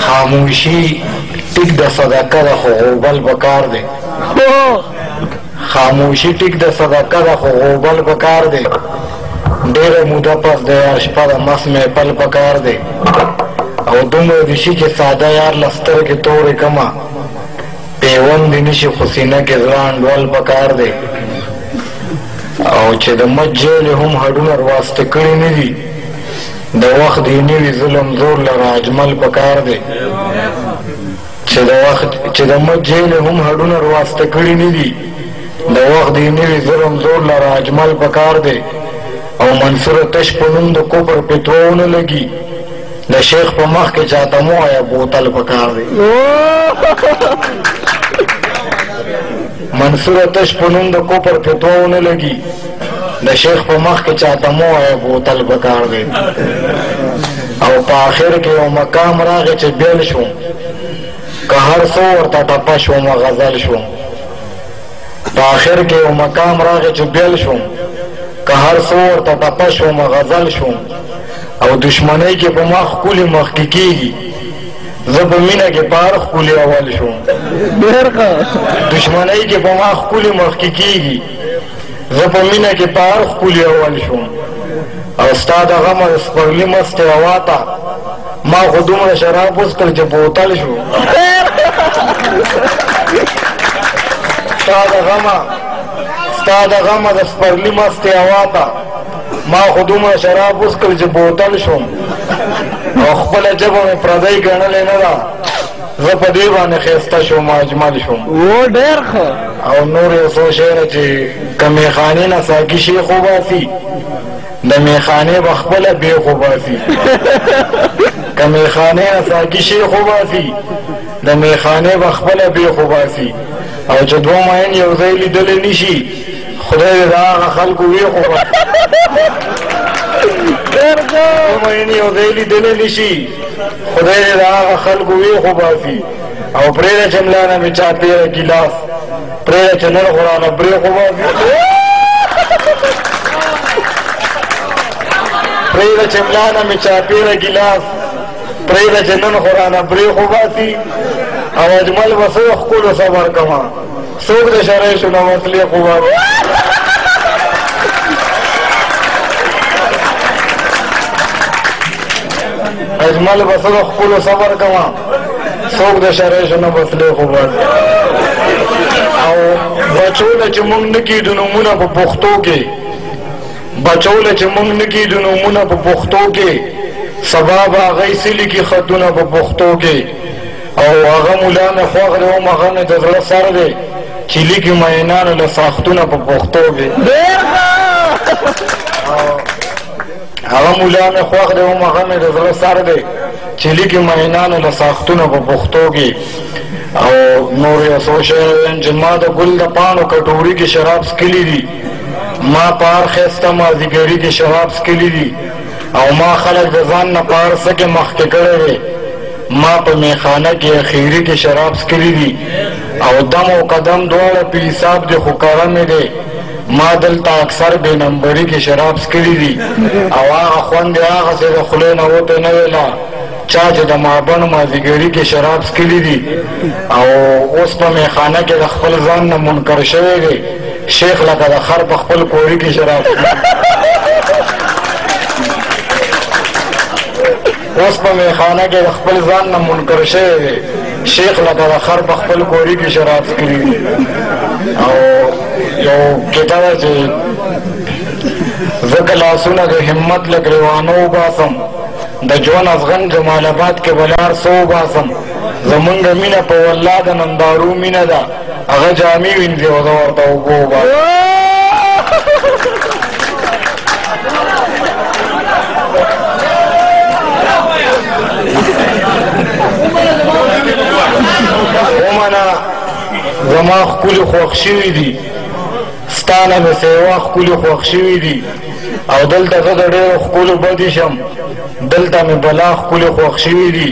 خاموشي ټیک د صدقه ده خو غوبل پکار دی. خاموشي ټیک د صدقه ده خو غوبل پکار دی. ډېره موده پس د یار شپه د مس محفل پکار دی. او دومره دې شي چې ساده یار له سترګې تورې کمه پیوند دې نشي خو سینه کې زړه انډول پکار دی. او چې د مچ جیلې هم هډونه رواسته کړي نه دي د وخت دې نوي ظلم زور لره اجمل پکار دی. چې د مچ جیلې هم هډونه رواسته کړي نه دي د وخت دې نوي ظلم زور لره اجمل پکار دی. او منصور تش په نوم د کفر فتوا ونه لګي د شیخ په مخ کې چاته مو آیا بوتل پکار دی. منصور تش په نوم د کفر فتوا ونه لګي د شیخ په مخ کې چاته مو آیا بوتل پکار دی. او په آخر کې یو مقام راغی چې بیل شوم که هر څو ورته ټپه شوم غزل شوم. په آخر کې یو مقام راغی چې بیل شوم که هر څو ورته ټپه شوم غزل شوم. او دشمنی کې په ما ښکلي مخکې کېږي زه په مینه کې په هر ښکلي اول شوم. دشمنی کې په ما ښکلي مخکې کېږي زه په مینه کې په هر ښکلي اول شوم. او ستا د غمه د سپرلي مستې هوا ته ما خو دومره شراب وڅکل چې بوتل شو. ستا د غمه د سپرلي مستې هوا ته ما خو دومره شراب وڅکل چې بوتل شوم. او خپله ژبه مې پردۍ ګڼلې نه ده زه په دې باندې ښایسته شوم اجمل شوم. او نور یو څو شعره چې که میخانې نه ساقي شیخ وباسي د میخانې به خپله بیخ وباسي. که میخانې نه ساقي شیخ وباسي د میخانې به خپله بیخ وباسي. او چې دوه مین یو ځای لیدلی نشي خدای دې د هغه خلکو ویښ وباسي. دوه مین یو ځای لیدلی نشي خدای دې د هغه خلکو ویښ وباسي. او پرېږده چې ملا نه مې چاپېره ګیلاس پرېږده چې نن خو رانه برېښ وباسي. پرېږده چې ملا نه مې چاپېره ګیلاس پرېږده چې نن خو رانه برېښ وباسي. او اجمل به څه ښکلو صبر کومه څوک د شرایشو نه مطلق وباسي. اجمل به څه ښکلو صبر کومه څوک د شرایشو نه مطلق وباسي. او بچو له چې مونږ نه کېدو نومونه په پښتو کې بچو له چې مونږ نه کېدو نومونه په پښتو کې سبا به هغه یې څه لیکي خطونه په پښتو کې. او هغه ملا مې خوښ دی هم هغه مې د زړه سر دی چې لیکي مینانو له ساختونه په پښتو کې. هغه ملا مې خوښ دی هم هغه مې د زړه سر دی چې لیکي مینانو له ساختونه په پښتو کې. او نور یو څو شعر وایم چې ما د ګل د پاڼو کټوري کې شراب څکلي دي ما په هر ښایسته مازدیګري کې شراب څکلي دي. او ما خلک د ځان نه په هر څه کې مخکې کړی دی ما په میخانه کې اخیري کې شراب څکلي دي. او دم او قدم دواړه په حساب دي خو کړه مې دی ما دلته اکثر بې نمبري کې شراب څکلي دي. او هغه خوند یې هغسې د خولې نه وته نه ویله چا چې د مابڼ مازدیګري کې شراب څکلي دي. او اوس په میخانه کې د خپل ځان نه منکر شوی دی شیخ لکه د خر په خپل کوري کې شراب اوس په میخانه کې د خپل ځان نه منکر شوی دی شیخ لکه د خر په خپل کوري کې شراب څکلي دي. او یو کیته ده چې زه لاسونه د همت له ګریوانو وباسم د ژوند افغان جمال آباد کې بلار څه وباسم زمونږ مینه په والله د نندارو مینه ده هغه جامې وینځي او زه ورته اوبه وباسم. ومنه زما ښکلي خوښ شوي دي ستا نه مې سیوا ښکلي خوښ شوي دي. او دلته زه د ډېرو ښکلو بدې شم دلته مې بلا ښکلي خوښ شوي دي.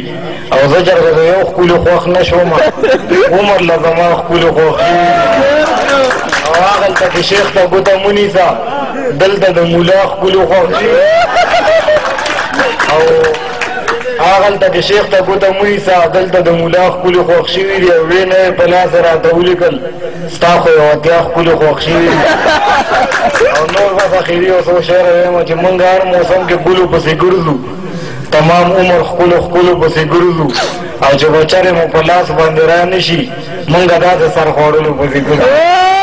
او زه چېرته د یو ښکلي خوښ نه شوم عمر له زما ښکلي خوښ شوي دي. او هغلته کې شیخ ته ګوته مه نیسه دلته د ملا ښکلي خوښ شوي. او هغلته کې شیخ ته ګوته مویسه دلته د ملا ښکلي خوښ شوي دي او ویې نه یې په لاس راته ولیکل ستا خو یو اتیا ښکلي خوښ شوي دي او نور بس اخري یو څو شعر وایم چې موږ هر موسم کې ګلو پسې ګرځو تمام عمر ښکلو ښکلو پسې ګرځو او چې بچرې مو په لاس باندې را نه شي موږ داسې سر خوړلو پسې ګرځو